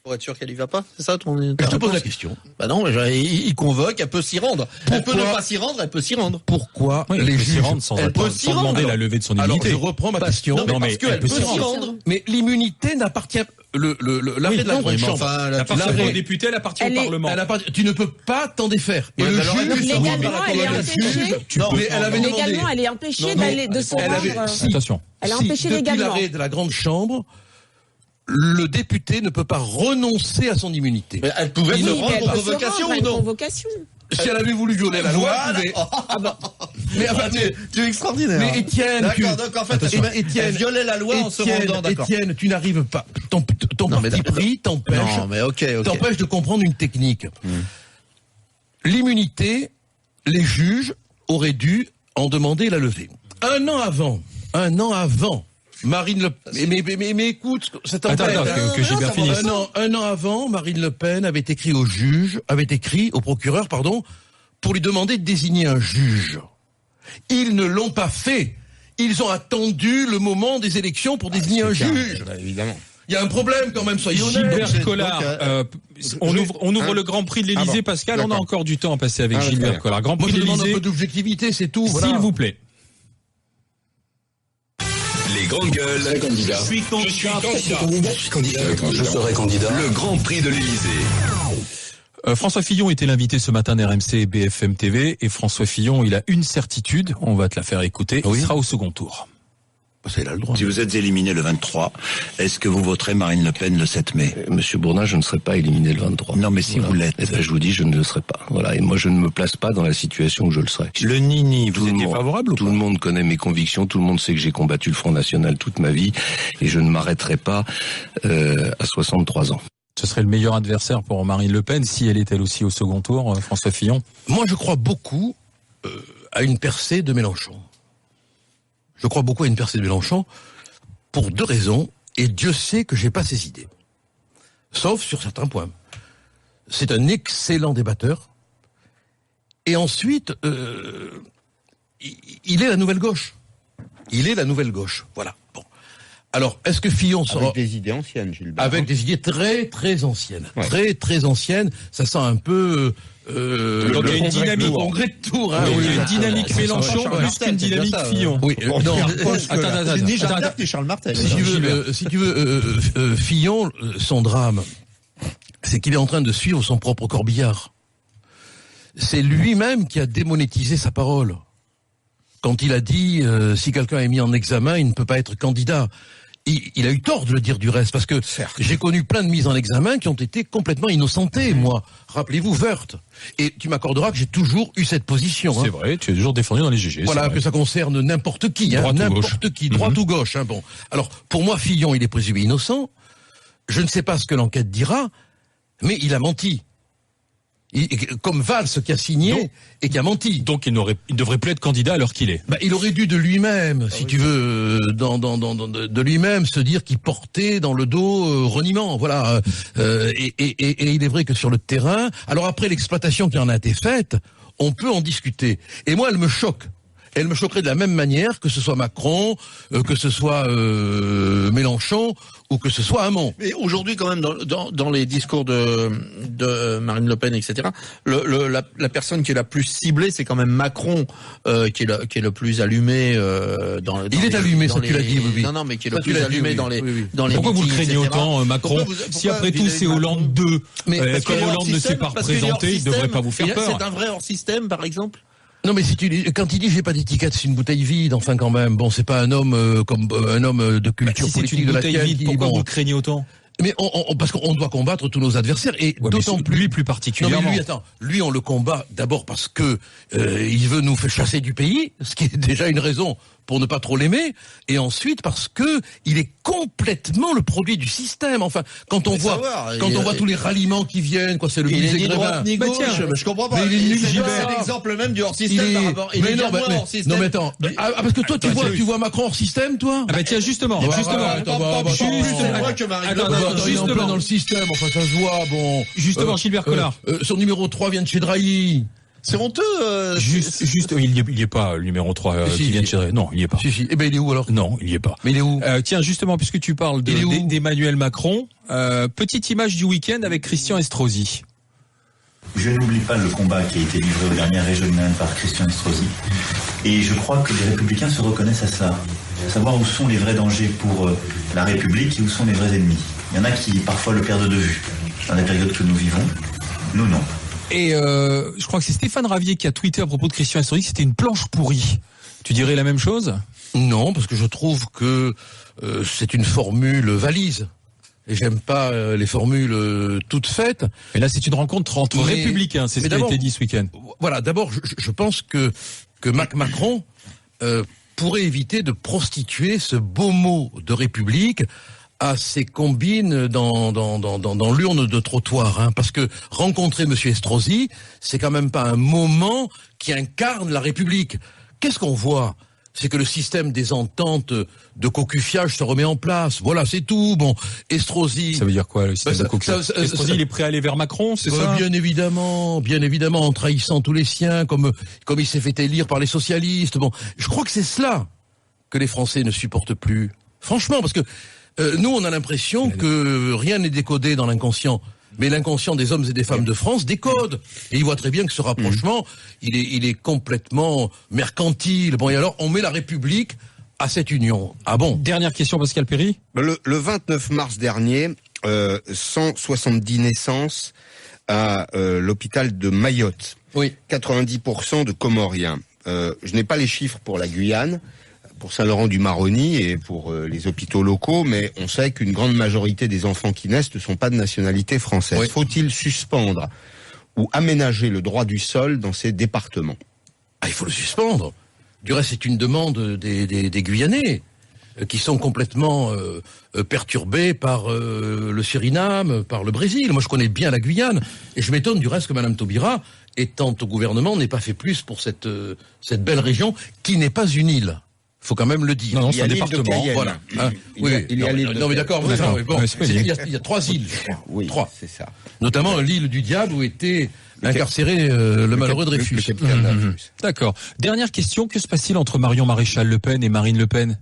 Pour être sûr qu'elle y va pas, c'est ça ton Je te pose la question. Bah non, il convoque, elle peut s'y rendre. Elle peut ne pas s'y rendre, elle peut s'y rendre. Pourquoi les juges sans demander la levée de son immunité? Alors je reprends ma question. Non, mais parce qu'elle peut s'y rendre. Mais l'immunité n'appartient l'arrêt de la Grande Chambre. Elle appartient aux députés, elle appartient au Parlement. Tu ne peux pas t'en défaire. Et le juge, légalement, elle est empêchée. Légalement, elle est empêchée de se rendre. Attention. Elle est empêchée légalement. Depuis l'arrêt de la Grande Chambre, le député ne peut pas renoncer à son immunité. Mais elle pouvait se rendre en convocation ou non? Si elle avait voulu violer la loi, mais enfin, tu es extraordinaire. Mais Étienne, d'accord, en fait, Étienne violait la loi en se rendant, d'accord. Étienne, tu n'arrives pas. Ton parti pris t'empêche de comprendre une technique. L'immunité, les juges auraient dû en demander la levée. Un an avant. Marine Le Pen. Mais écoute, c'est un an avant, Marine Le Pen avait écrit au procureur, pour lui demander de désigner un juge. Ils ne l'ont pas fait. Ils ont attendu le moment des élections pour désigner un juge. Évidemment. Il y a un problème quand même, soyez honnêtes. Gilbert Collard, on ouvre le Grand Prix de l'Élysée, Pascal, on a encore du temps à passer avec Gilbert Collard. Grand Prix de l'Élysée. Moi, je demande un peu d'objectivité, c'est tout. S'il vous plaît. Les grandes gueules. Je suis candidat. Je serai candidat. Le Grand Prix de l'Élysée. François Fillon était l'invité ce matin d'RMC et BFM TV. Et François Fillon, il a une certitude. On va te la faire écouter. Il sera au second tour. Il a le droit. Si vous êtes éliminé le 23, est-ce que vous voterez Marine Le Pen le 7 mai? Monsieur Bourdin, je ne serai pas éliminé le 23. Non, mais si vous l'êtes. Eh ben, je vous dis, je ne le serai pas. Voilà. Et moi, je ne me place pas dans la situation où je le serai. Le Nini, vous étiez favorable ou pas? Tout le monde connaît mes convictions. Tout le monde sait que j'ai combattu le Front National toute ma vie. Et je ne m'arrêterai pas à 63 ans. Ce serait le meilleur adversaire pour Marine Le Pen si elle est elle aussi au second tour, François Fillon? Moi, je crois beaucoup à une percée de Mélenchon. Je crois beaucoup à une percée de Mélenchon pour 2 raisons, et Dieu sait que j'ai pas ces idées. Sauf sur certains points. C'est un excellent débatteur. Et ensuite, il est la nouvelle gauche. Voilà. Bon. Alors, est-ce que Fillon sera... Avec des idées anciennes, Gilbert. Avec des idées très anciennes. Ouais. Très anciennes. Ça sent un peu... Donc il y a une dynamique. Congrès de Tours. Il y a une dynamique Mélenchon plus qu'une dynamique Fillon. Oui, non. Attends. Charles Martel. Si tu veux, Fillon, son drame, c'est qu'il est en train de suivre son propre corbillard. C'est lui-même qui a démonétisé sa parole. Quand il a dit, si quelqu'un est mis en examen, il ne peut pas être candidat. Il a eu tort de le dire du reste, parce que j'ai connu plein de mises en examen qui ont été complètement innocentées, moi. Rappelez-vous, Woerth. Et tu m'accorderas que j'ai toujours eu cette position. C'est vrai, tu es toujours défendu dans les GG. Voilà, que ça concerne n'importe qui, droite ou gauche. Bon. Alors, pour moi, Fillon, il est présumé innocent. Je ne sais pas ce que l'enquête dira, mais il a menti. Comme Valls qui a signé et qui a menti. Donc il devrait plus être candidat alors qu'il est. Il aurait dû de lui-même, tu veux, de lui-même se dire qu'il portait dans le dos reniement, voilà. Et il est vrai que sur le terrain, alors après l'exploitation qui en a été faite, on peut en discuter. Et moi, elle me choque. Elle me choquerait de la même manière que ce soit Macron, que ce soit Mélenchon ou que ce soit Hamon. Mais aujourd'hui, quand même, dans les discours de Marine Le Pen, etc., la personne qui est la plus ciblée, c'est quand même Macron, qui est le plus allumé dans il est allumé, ça tu l'as dit, oui. Non, mais qui est le plus allumé dans les dans les Pourquoi meetings, vous le craignez autant, Macron? Si après tout c'est Hollande 2, comme Hollande ne s'est pas représenté, il ne devrait pas vous faire peur. C'est un vrai hors-système, par exemple? Non, mais quand il dit j'ai pas d'étiquette, c'est une bouteille vide, enfin quand même. Bon, c'est pas un homme comme un homme de culture politique de la tienne. Pourquoi vous le craignez autant? Mais parce qu'on doit combattre tous nos adversaires et d'autant plus lui plus particulièrement. Non, mais lui on le combat d'abord parce que il veut nous faire chasser du pays, ce qui est déjà une raison pour ne pas trop l'aimer, et ensuite parce que il est complètement le produit du système. Enfin, quand on voit tous les ralliements qui viennent, quoi, c'est le musée ni droite ni gauche. Je comprends pas. C'est l'exemple même du hors système par rapport. Il est moins hors système. Non mais attends, parce que toi tu vois Macron hors système, toi? Ah bah tiens justement. Justement dans le système, enfin ça se voit, bon. Justement, Gilbert Collard. Son numéro 3 vient de chez Drahi. C'est honteux. Il y est pas, le numéro 3 qui vient de chez Drahi. Non, il y est pas. Si. Eh ben il est où alors? Non, il y est pas. Mais il est où? Tiens, justement, puisque tu parles d'Emmanuel Macron, petite image du week-end avec Christian Estrosi. Je n'oublie pas le combat qui a été livré aux dernières régionales par Christian Estrosi. Et je crois que les Républicains se reconnaissent à cela. Savoir où sont les vrais dangers pour la République et où sont les vrais ennemis. Il y en a qui parfois le perdent de vue dans la période que nous vivons. Nous, non. Et je crois que c'est Stéphane Ravier qui a tweeté à propos de Christian Estrosi que c'était une planche pourrie. Tu dirais la même chose? Non, parce que je trouve que c'est une formule valise. Et j'aime pas les formules toutes faites. Et là, c'est une rencontre entre républicains, c'est ce qui a été dit ce week-end. Voilà, d'abord, je pense que Macron pourrait éviter de prostituer ce beau mot de République à ses combines dans l'urne de trottoir, hein, parce que rencontrer Monsieur Estrosi, c'est quand même pas un moment qui incarne la République. Qu'est-ce qu'on voit? C'est que le système des ententes de cocufiage se remet en place. Voilà, c'est tout. Bon, Estrosi... Ça veut dire quoi, le système de cocufiage? Estrosi, il est prêt à aller vers Macron, c'est ça? Bien évidemment, en trahissant tous les siens, comme il s'est fait élire par les socialistes. Bon, je crois que c'est cela que les Français ne supportent plus. Franchement, parce que nous, on a l'impression que rien n'est décodé dans l'inconscient. Mais l'inconscient des hommes et des femmes de France décode. Et il voit très bien que ce rapprochement, il est complètement mercantile. Bon, et alors, on met la République à cette union. Ah bon? Dernière question, Pascal Perry. Le 29 mars dernier, 170 naissances à l'hôpital de Mayotte. Oui. 90% de Comoriens. Je n'ai pas les chiffres pour la Guyane, pour Saint-Laurent-du-Maroni et pour les hôpitaux locaux, mais on sait qu'une grande majorité des enfants qui naissent ne sont pas de nationalité française. Oui. Faut-il suspendre ou aménager le droit du sol dans ces départements? Ah, il faut le suspendre. Du reste, c'est une demande des Guyanais qui sont complètement perturbés par le Suriname, par le Brésil. Moi, je connais bien la Guyane et je m'étonne du reste que Madame Taubira, étant au gouvernement, n'ait pas fait plus pour cette belle région qui n'est pas une île. Faut quand même le dire. Non, c'est un département. Voilà. Il y a l'île. Non, mais d'accord. Il y a 3 îles. Oui, 3. C'est ça. Notamment l'île du Diable où était incarcéré le malheureux Dreyfus. D'accord. Dernière question. Que se passe-t-il entre Marion Maréchal Le Pen et Marine Le Pen?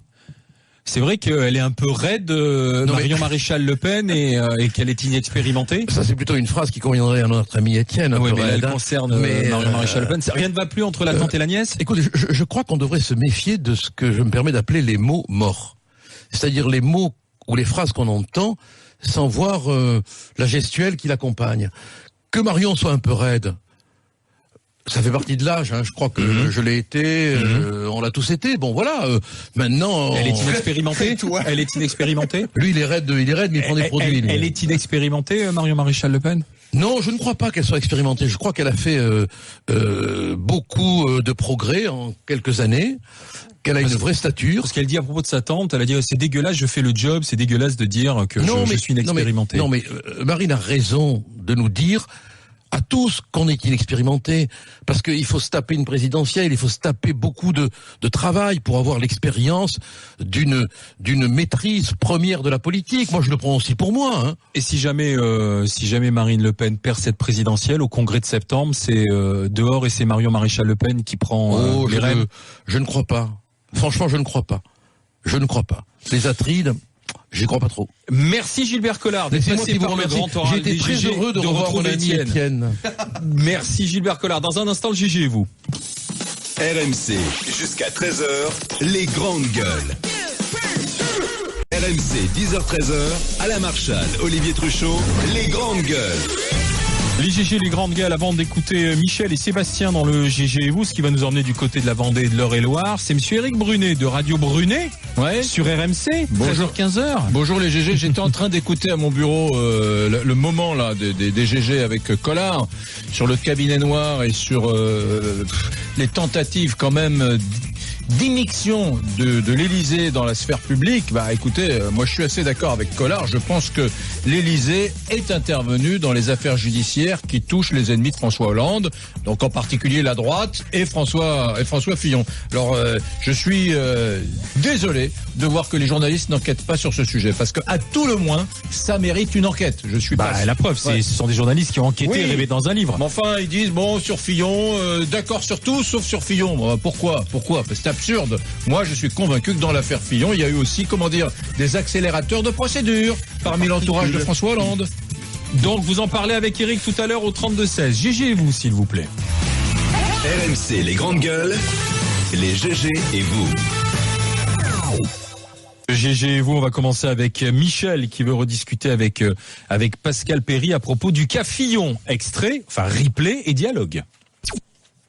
C'est vrai qu'elle est un peu raide, Marion Maréchal Le Pen, et qu'elle est inexpérimentée. Ça, c'est plutôt une phrase qui conviendrait à notre ami Étienne. Oui, mais elle concerne Marion Maréchal Le Pen. Rien ne va plus entre la tante et la nièce? Écoute, je crois qu'on devrait se méfier de ce que je me permets d'appeler les mots morts. C'est-à-dire les mots ou les phrases qu'on entend sans voir la gestuelle qui l'accompagne. Que Marion soit un peu raide, ça fait partie de l'âge, hein. Je crois que je l'ai été, on l'a tous été. Bon, voilà. Maintenant, elle est inexpérimentée. Elle est inexpérimentée. Lui, il est raide, mais il prend des produits. Elle est inexpérimentée, Marion Maréchal Le Pen. Non, je ne crois pas qu'elle soit expérimentée. Je crois qu'elle a fait beaucoup de progrès en quelques années. Qu'elle a une vraie stature. Ce qu'elle dit à propos de sa tante, elle a dit c'est dégueulasse, je fais le job, c'est dégueulasse de dire que je suis inexpérimentée. Non mais Marine a raison de nous dire à tous qu'on est inexpérimenté, parce qu'il faut se taper une présidentielle, il faut se taper beaucoup de travail pour avoir l'expérience d'une maîtrise première de la politique. Moi, je le prends aussi pour moi. Hein. Et si jamais Marine Le Pen perd cette présidentielle au congrès de septembre, c'est dehors et c'est Marion Maréchal Le Pen qui prend les rênes. Je ne crois pas. Franchement, je ne crois pas. Les Atrides. J'y crois pas trop. Merci Gilbert Collard d'être passé par le grand oral des GG. J'ai été très heureux de revoir mon ami Étienne. Merci Gilbert Collard. Dans un instant, le GG et vous. RMC, jusqu'à 13h, les grandes gueules. RMC, 10h-13h, Alain Marchal, Olivier Truchot, les grandes gueules. Les GG, les grandes gueules, avant d'écouter Michel et Sébastien dans le GG et vous, ce qui va nous emmener du côté de la Vendée et de l'Eure-et-Loire, c'est monsieur Éric Brunet de Radio Brunet, sur RMC, 13h-15h. Bonjour les GG, j'étais en train d'écouter à mon bureau le moment là des GG avec Collard sur le cabinet noir et sur les tentatives quand même d'immixtion de l'Élysée dans la sphère publique. Bah écoutez, moi je suis assez d'accord avec Collard, je pense que l'Élysée est intervenu dans les affaires judiciaires qui touchent les ennemis de François Hollande, donc en particulier la droite et François Fillon. Alors je suis désolé de voir que les journalistes n'enquêtent pas sur ce sujet, parce que à tout le moins ça mérite une enquête. Je suis pas la preuve, ce sont des journalistes qui ont enquêté et rêvé dans un livre. Mais enfin ils disent bon sur Fillon, d'accord sur tout sauf sur Fillon. Bon, pourquoi parce que c'est absurde. Moi je suis convaincu que dans l'affaire Fillon il y a eu aussi des accélérateurs de procédure parmi l'entourage de François Hollande. Donc vous en parlez avec Eric tout à l'heure au 32-16. GG et vous s'il vous plaît. RMC les grandes gueules, les GG et vous. GG et vous, on va commencer avec Michel qui veut rediscuter avec Pascal Perry à propos du cas Fillon. Extrait, replay et dialogue.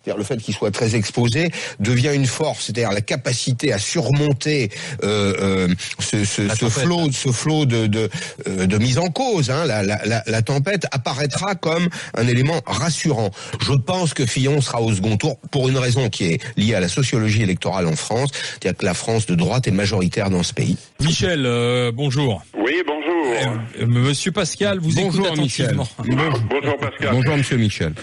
C'est-à-dire le fait qu'il soit très exposé devient une force, c'est-à-dire la capacité à surmonter ce flot de mise en cause. Hein, la tempête apparaîtra comme un élément rassurant. Je pense que Fillon sera au second tour pour une raison qui est liée à la sociologie électorale en France, c'est-à-dire que la France de droite est majoritaire dans ce pays. Michel, bonjour. Oui, bonjour. Monsieur Pascal, vous écoutez attentivement. Bonjour Pascal. Bonjour Monsieur Michel.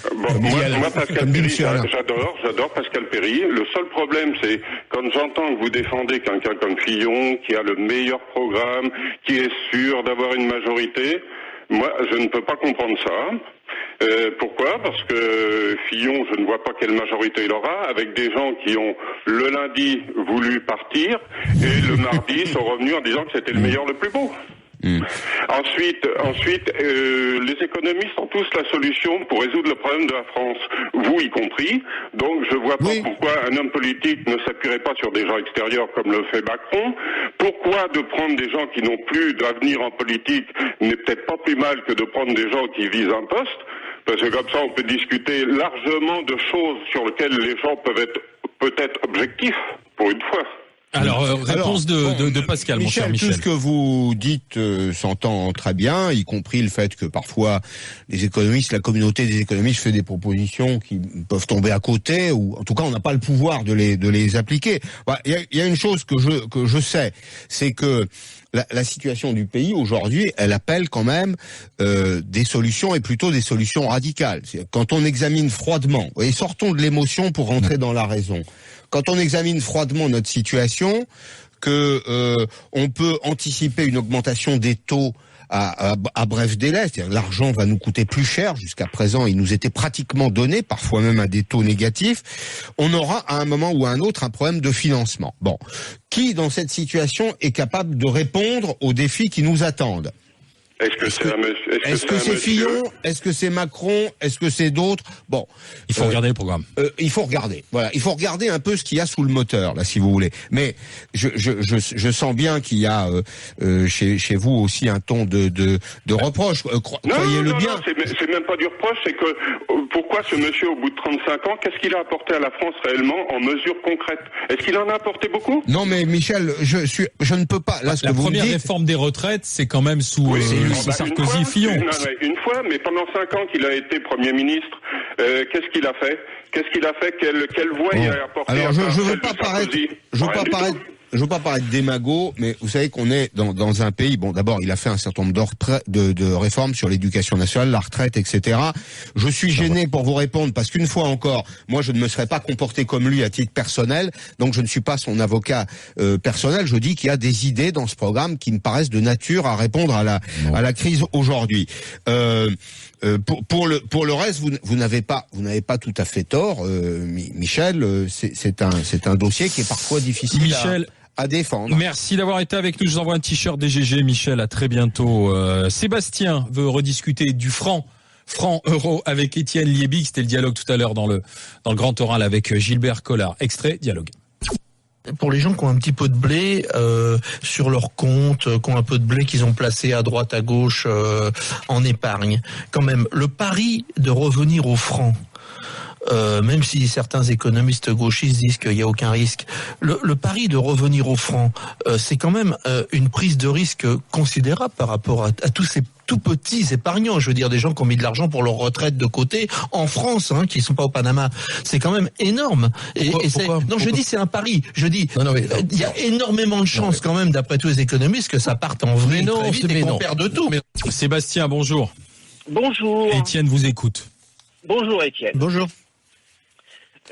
Moi Pascal Perry, j'adore Pascal Perry. Le seul problème, c'est quand j'entends que vous défendez quelqu'un comme Fillon, qui a le meilleur programme, qui est sûr d'avoir une majorité, moi je ne peux pas comprendre ça. Pourquoi ? Parce que Fillon, je ne vois pas quelle majorité il aura, avec des gens qui ont le lundi voulu partir et le mardi sont revenus en disant que c'était le meilleur, le plus beau. Ensuite, les économistes ont tous la solution pour résoudre le problème de la France, vous y compris. Donc, je vois pas pourquoi un homme politique ne s'appuierait pas sur des gens extérieurs comme le fait Macron. Pourquoi de prendre des gens qui n'ont plus d'avenir en politique n'est peut-être pas plus mal que de prendre des gens qui visent un poste, parce que comme ça, on peut discuter largement de choses sur lesquelles les gens peuvent être peut-être objectifs pour une fois. Alors, réponse de Pascal, mon cher Michel. Tout ce que vous dites s'entend très bien, y compris le fait que parfois la communauté des économistes fait des propositions qui peuvent tomber à côté, ou en tout cas on n'a pas le pouvoir de les appliquer. Il y a une chose que je sais, c'est que la situation du pays aujourd'hui, elle appelle quand même des solutions, et plutôt des solutions radicales. Quand on examine froidement, et sortons de l'émotion pour rentrer dans la raison. Quand on examine froidement notre situation, on peut anticiper une augmentation des taux à bref délai, c'est-à-dire l'argent va nous coûter plus cher. Jusqu'à présent, il nous était pratiquement donné, parfois même à des taux négatifs. On aura à un moment ou à un autre un problème de financement. Bon, qui dans cette situation est capable de répondre aux défis qui nous attendent ? Est-ce que c'est Fillon ? Est-ce que c'est Macron ? Est-ce que c'est d'autres ? Bon, il faut regarder le programme. Il faut regarder. Voilà, il faut regarder un peu ce qu'il y a sous le moteur là, si vous voulez. Mais je sens bien qu'il y a chez vous aussi un ton de reproche. Croyez-le bien. Non, c'est même pas du reproche. C'est que pourquoi ce monsieur, au bout de 35 ans, qu'est-ce qu'il a apporté à la France réellement en mesures concrètes ? Est-ce qu'il en a apporté beaucoup ? Non, mais Michel, je ne peux pas. Là, ce la que vous première dites, réforme des retraites, c'est quand même sous Sarkozy, Fillon. Une fois, mais pendant 5 ans qu'il a été Premier ministre, qu'est-ce qu'il a fait ? Quelle voie il a apporté ? Alors, je veux pas paraître. je veux pas parler de démago, mais vous savez qu'on est dans un pays. Bon, d'abord, il a fait un certain nombre de réformes sur l'éducation nationale, la retraite, etc. Je suis gêné pour vous répondre parce qu'une fois encore, moi, je ne me serais pas comporté comme lui à titre personnel, donc je ne suis pas son avocat personnel. Je dis qu'il y a des idées dans ce programme qui me paraissent de nature à répondre à la crise aujourd'hui. Pour le reste, vous n'avez pas tout à fait tort, Michel. C'est un dossier qui est parfois difficile à défendre. Merci d'avoir été avec nous. Je vous envoie un t-shirt DGG, Michel. À très bientôt. Sébastien veut rediscuter du franc-euro avec Étienne Liebig. C'était le dialogue tout à l'heure dans le Grand Oral avec Gilbert Collard. Extrait, dialogue. Pour les gens qui ont un petit peu de blé sur leur compte, qui ont un peu de blé qu'ils ont placé à droite, à gauche, en épargne, quand même, le pari de revenir au franc, même si certains économistes gauchistes disent qu'il n'y a aucun risque, le pari de revenir au franc, c'est quand même une prise de risque considérable par rapport à tous ces tout petits épargnants, je veux dire des gens qui ont mis de l'argent pour leur retraite de côté en France, qui sont pas au Panama. C'est quand même énorme. Je dis c'est un pari. Je dis il y a énormément de chances quand même, d'après tous les économistes, que ça parte en vrille très vite et qu'on perde tout. Sébastien, bonjour. Bonjour. Étienne vous écoute. Bonjour Étienne. Bonjour.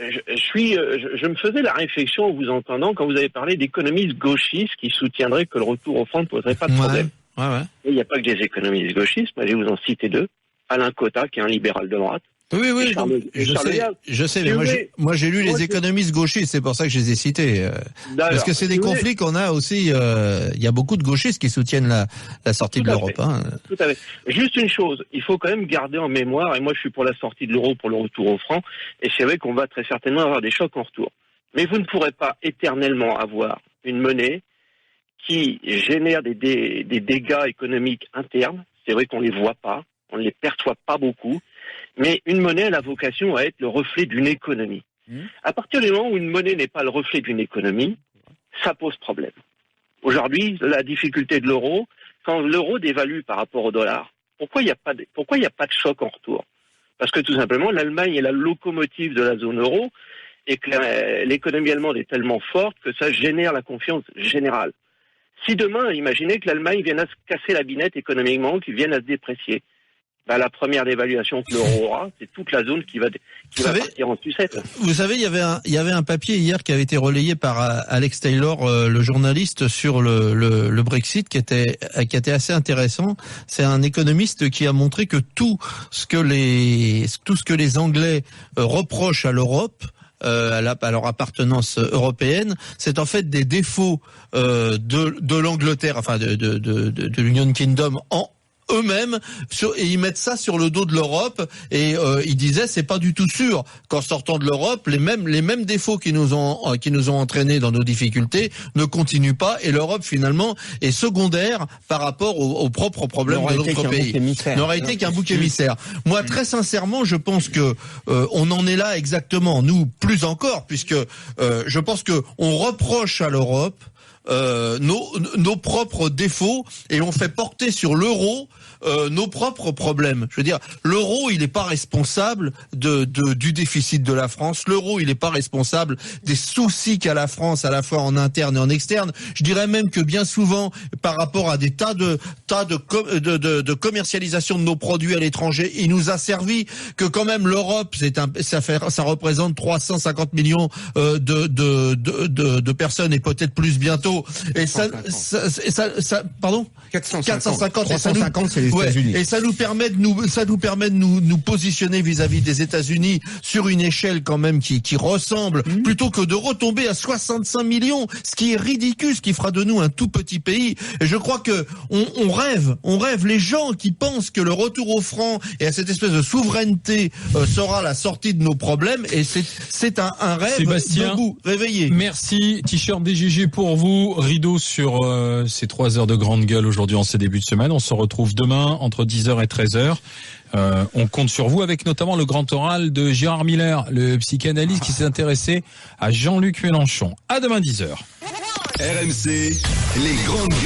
Je me faisais la réflexion en vous entendant quand vous avez parlé d'économistes gauchistes qui soutiendraient que le retour au franc ne poserait pas de problème. Ouais. Il n'y a pas que des économistes gauchistes, mais je vais vous en citer deux. Alain Cotta, qui est un libéral de droite. Oui, je sais, mais moi j'ai lu les économistes gauchistes, c'est pour ça que je les ai cités. Parce que c'est des conflits qu'on a aussi, il y a beaucoup de gauchistes qui soutiennent la sortie de l'Europe. Tout à fait. Juste une chose, il faut quand même garder en mémoire, et moi je suis pour la sortie de l'euro, pour le retour au franc, et c'est vrai qu'on va très certainement avoir des chocs en retour. Mais vous ne pourrez pas éternellement avoir une monnaie qui génère des dégâts économiques internes. C'est vrai qu'on ne les voit pas, on ne les perçoit pas beaucoup, mais une monnaie a la vocation à être le reflet d'une économie. À partir du moment où une monnaie n'est pas le reflet d'une économie, ça pose problème. Aujourd'hui, la difficulté de l'euro, quand l'euro dévalue par rapport au dollar, pourquoi il n'y a pas de choc en retour? Parce que tout simplement, l'Allemagne est la locomotive de la zone euro et que l'économie allemande est tellement forte que ça génère la confiance générale. Si demain, imaginez que l'Allemagne vienne à se casser la binette économiquement, qu'il vienne à se déprécier, la première dévaluation que l'euro aura, c'est toute la zone qui va partir en sucette. Vous savez, il y avait un papier hier qui avait été relayé par Alex Taylor, le journaliste, sur le Brexit, qui était assez intéressant. C'est un économiste qui a montré que tout ce que les Anglais reprochent à l'Europe, à leur appartenance européenne, c'est en fait des défauts de l'Angleterre, enfin de l'Union Kingdom en eux-mêmes, et ils mettent ça sur le dos de l'Europe, et ils disaient c'est pas du tout sûr qu'en sortant de l'Europe, les mêmes défauts qui nous ont entraînés dans nos difficultés ne continuent pas, et l'Europe finalement est secondaire par rapport aux propres problèmes de notre pays. N'aurait été qu'un bouc émissaire. Moi, très sincèrement, je pense que on en est là exactement, nous plus encore, puisque je pense que on reproche à l'Europe nos propres défauts, et on fait porter sur l'euro nos propres problèmes. Je veux dire, l'euro, il n'est pas responsable du déficit de la France. L'euro, il n'est pas responsable des soucis qu'a la France, à la fois en interne et en externe. Je dirais même que bien souvent, par rapport à des tas de commercialisation de nos produits à l'étranger, il nous a servi que quand même l'Europe, ça représente 350 millions de personnes, et peut-être plus bientôt. Et ça, pardon, 450. 350, c'est les États-Unis. Et ça nous permet de nous positionner vis-à-vis des États-Unis sur une échelle quand même qui ressemble, plutôt que de retomber à 65 millions, ce qui est ridicule, ce qui fera de nous un tout petit pays. Et je crois que on rêve, les gens qui pensent que le retour au franc et à cette espèce de souveraineté sera la sortie de nos problèmes, et c'est un rêve. Sébastien, debout, réveillé. Merci. T-shirt DGG pour vous. Rideau sur ces 3 heures de grande gueule aujourd'hui en ces débuts de semaine. On se retrouve demain entre 10h et 13h. On compte sur vous, avec notamment le grand oral de Gérard Miller, le psychanalyste qui s'est intéressé à Jean-Luc Mélenchon. À demain 10h. RMC, les grandes gueules.